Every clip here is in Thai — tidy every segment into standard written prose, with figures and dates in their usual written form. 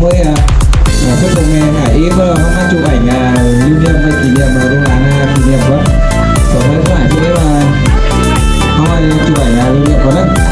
mới phân đồng nghe ngả ý mà không chụp ảnh lưu niệm hay kỷ niệm mà đông làng kỷ niệm quá rồi mới phải chứ đấy mà không ai chụp ảnh lưu niệm quá đấy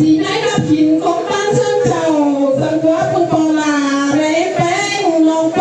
สีได้รับกินของบ้านเชิงเจ้าสังกัวพึ่งปอลาในแป้งลงไป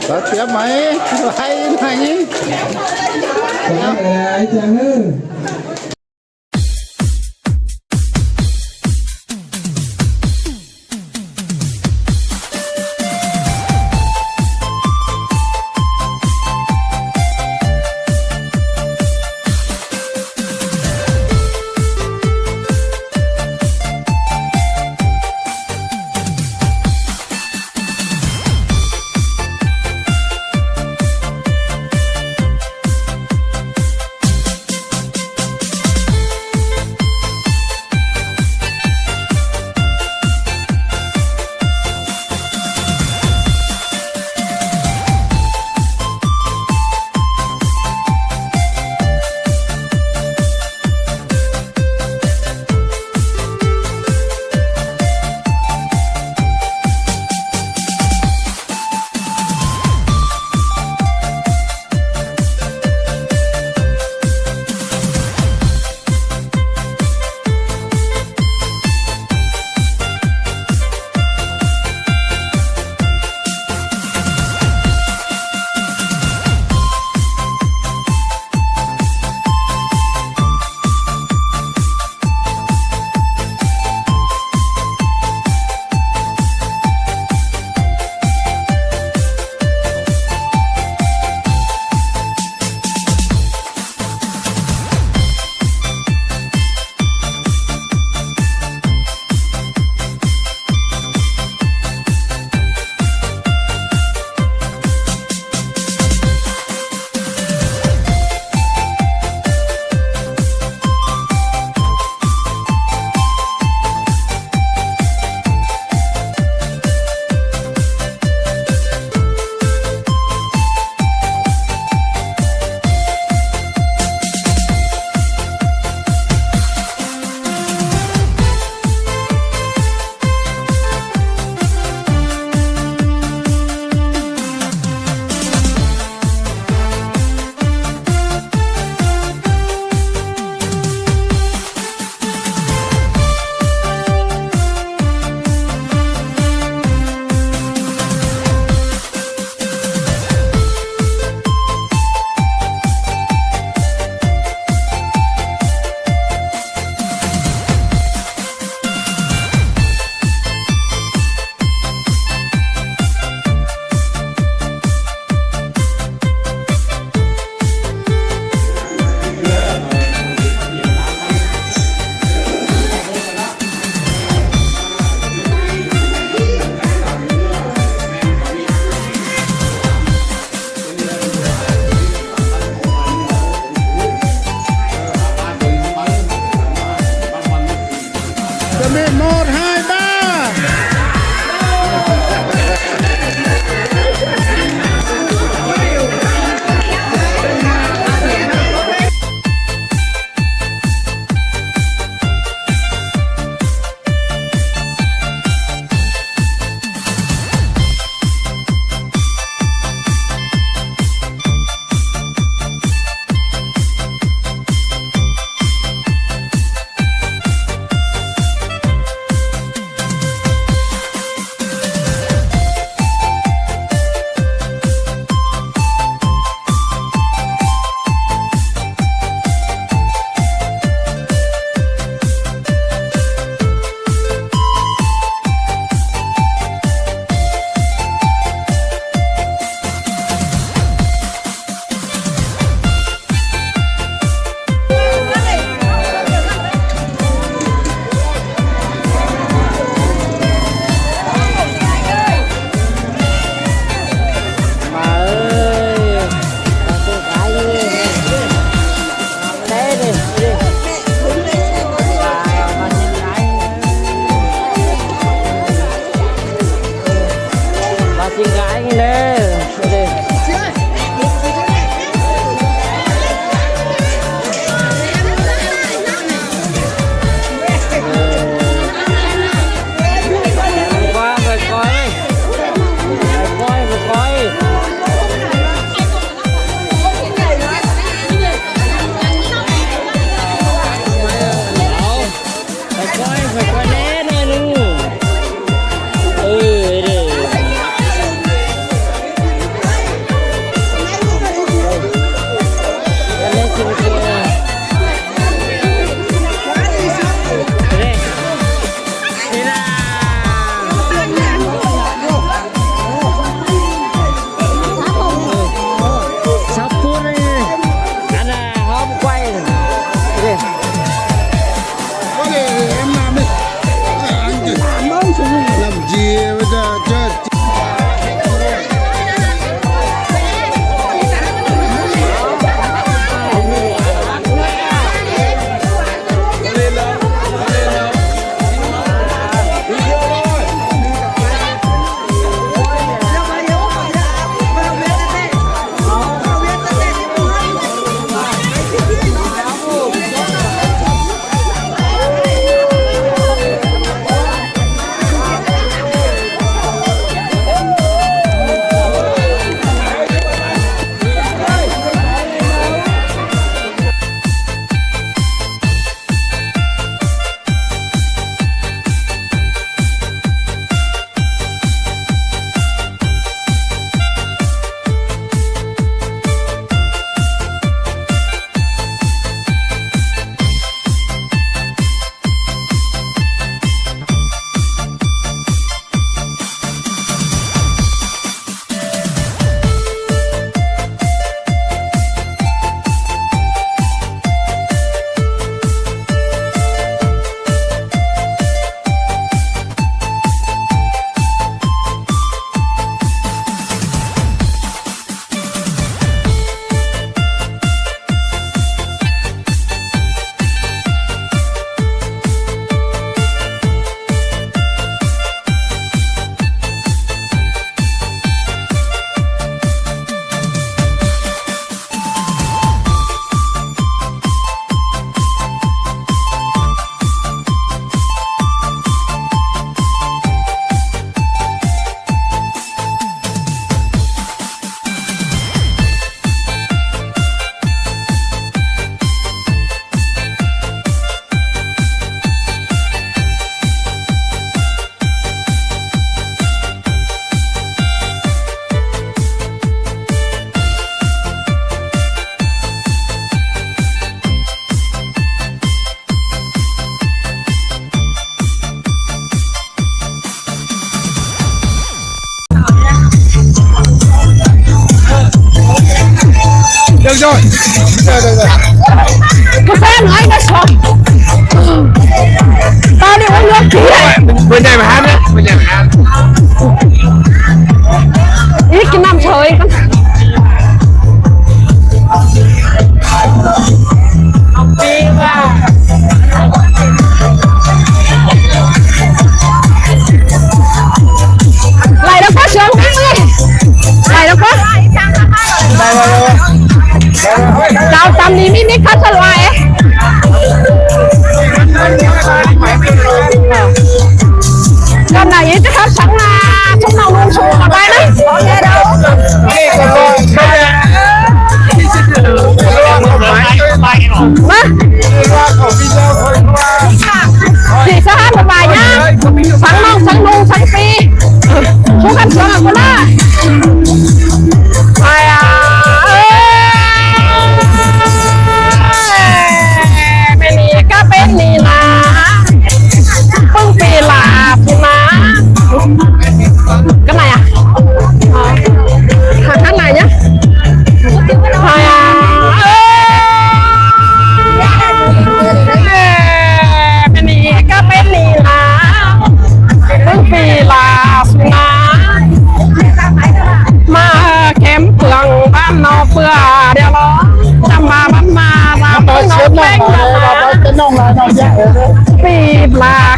có chép máy hay này chẳng ơi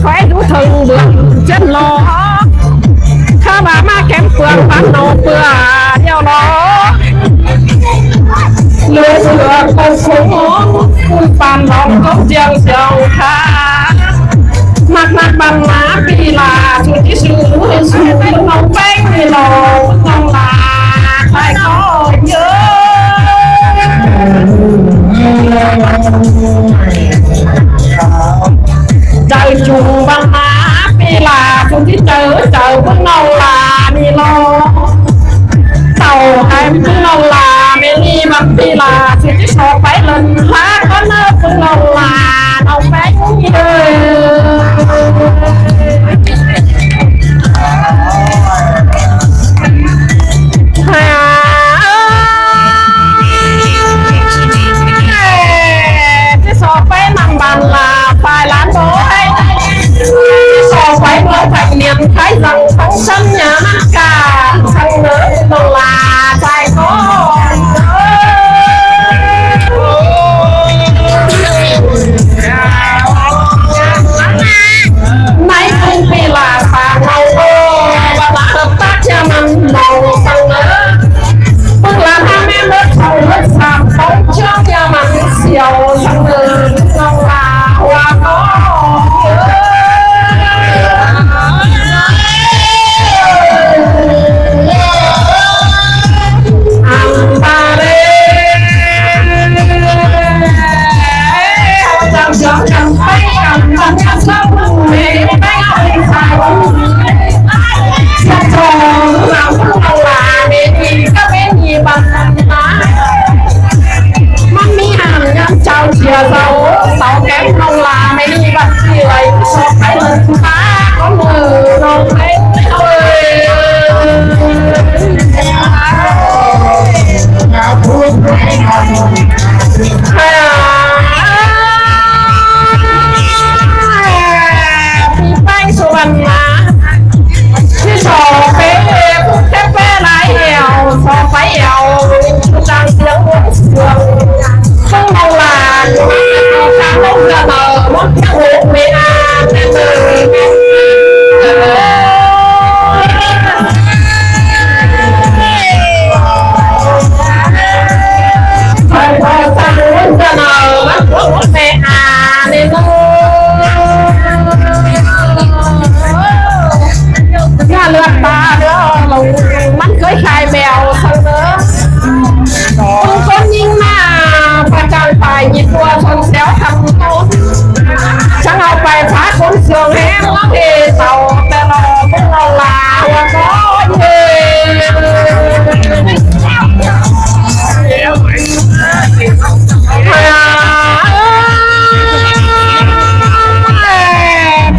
คอยดูถึงเดือนเจ็ดล้อข้ามามาแก้มเปลือกปันโนเปลือกเดียวล้อเลือเสือคงคงคุณปานน้องก็เจียงเสียวค่ะมักบันมาปีลาชุดที่ชื่อสูงน้องแป้งนี่น้องลาใครก็เยอะใจจูบังมาปีลาชุดที่เจอพวกน้องลานี่รอเต่าไอ้พวกน้องลาไม่มีบังปีลาชุดที่ชอบไปเล่นพาก็เนื้อพวกน้องลาน้องแป้งนี่เลยที่สอบไปนั่งบันลาฝ่ายล้านโบยสอบไปเมื่อแผ่นเนียนใครสั่งทั้งฉันอย่านักการสั่งเนื้อต้องลาใจก็ในกรุงปีลาฝากเราเวลาตักจะมันเราสั่งเนื้อเมื่อลาถ้าแม่เมื่อเขาเมื่อสามเขาเชื่อจะมันเสียวสั่งเนื้อต้องลาว่าก็มันมีห่างยันเจ้าเชียร์เสาแก้มน้องลาไม่มีบัตรที่ไรชอบไปเลยฟ้าก็มือน้องเล่นเลยพี่ไปสุวรรณาที่ชอบไปแค่ไปไหนเอวชอบไปเอวจังเสียงหัวเสือต้องเอาลานการลงกระเตอมดโขกไม่อาแต่เมื่อไปพอสั่งลงกระเตอมันโขกไม่อาเนี่ยอย่าเลือดตาเด้อเรามันเคยขายแมวสั่งเด้อคนยิงหน้าประจันไปหยิบตัวชนเสียวทำโต๊ะฉันเอาไปพาคนเสืองแห้งแล้วเอเต่าแต่เราพวกเราลาว่าก็เย่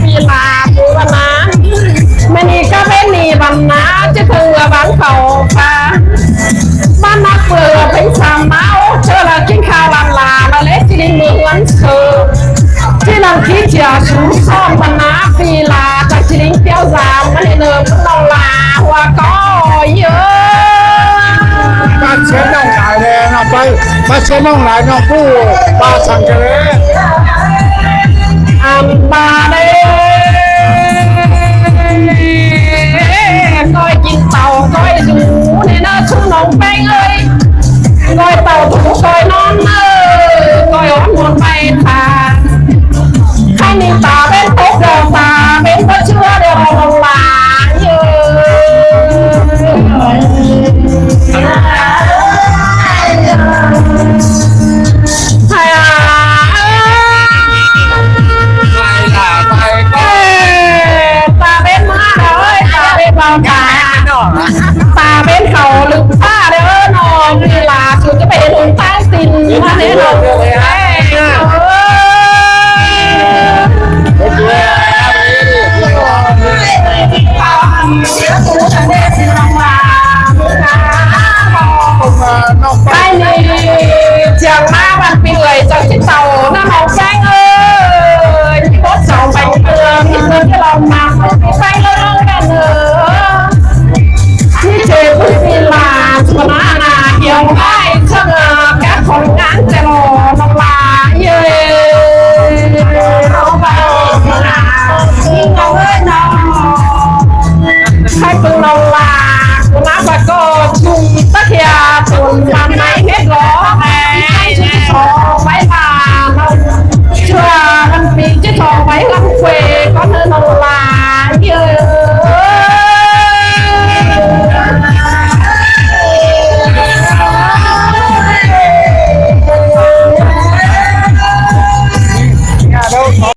ปีลาปูวนาไม่นี่ก็เป็นนี่บันนาจะคือบังเขาฟ้าบ้านนักเปิดเป็นสามเมาเชื่อละกินข้าวลำลาละเล็กที่ดินเมืองเสือที่นำขี้เจียชูซ่อมบันนาปีลาจากที่ดินเตี้ยวสามมันเนิมพวกเราลาว่าก็เยอะมาเช็ดน้องหลายเลยน้องไปมาเช็ดน้องหลายน้องผู้ปลาสังเกตอันบาเล่ก้อยกินเต่าก้อยดูในหน้าชุ่มน้องแป้งเอ้ยก้อยเต่าถูกก้อยนอนเอ้ยก้อยอ่อนหมดไปทานใครนี่ตาเป็นตกเดียวตาเป็นก็เชื่อเดียวลงลาเยตาเป็นมาเลยตาเป็นบางตาตาเป็นเขาลึกผ้าเด้อนอนเวลาชุดจะไปลงใต้ตินมาเด้อนอนไปนี่เจียงมาบันปีเลยจากที่เต่าหน้าหนองแจ้งเอ้ยที่รถสองใบเกลือที่เงินที่เรามาไปแล้วกันเนอะที่เจพุทธิลาชนะนาเกี่ยวได้เชื่อแก่ของงานจะรอน้องลาเย่เราไป เอาเอ้ยน้องใครปึงน้องลากูนับว่าก็จุงตะเคียตุนมันไม่เฮ็ดหรอกให้ชื่อสองไว้มาเชื่อมันปีชื่อสองไว้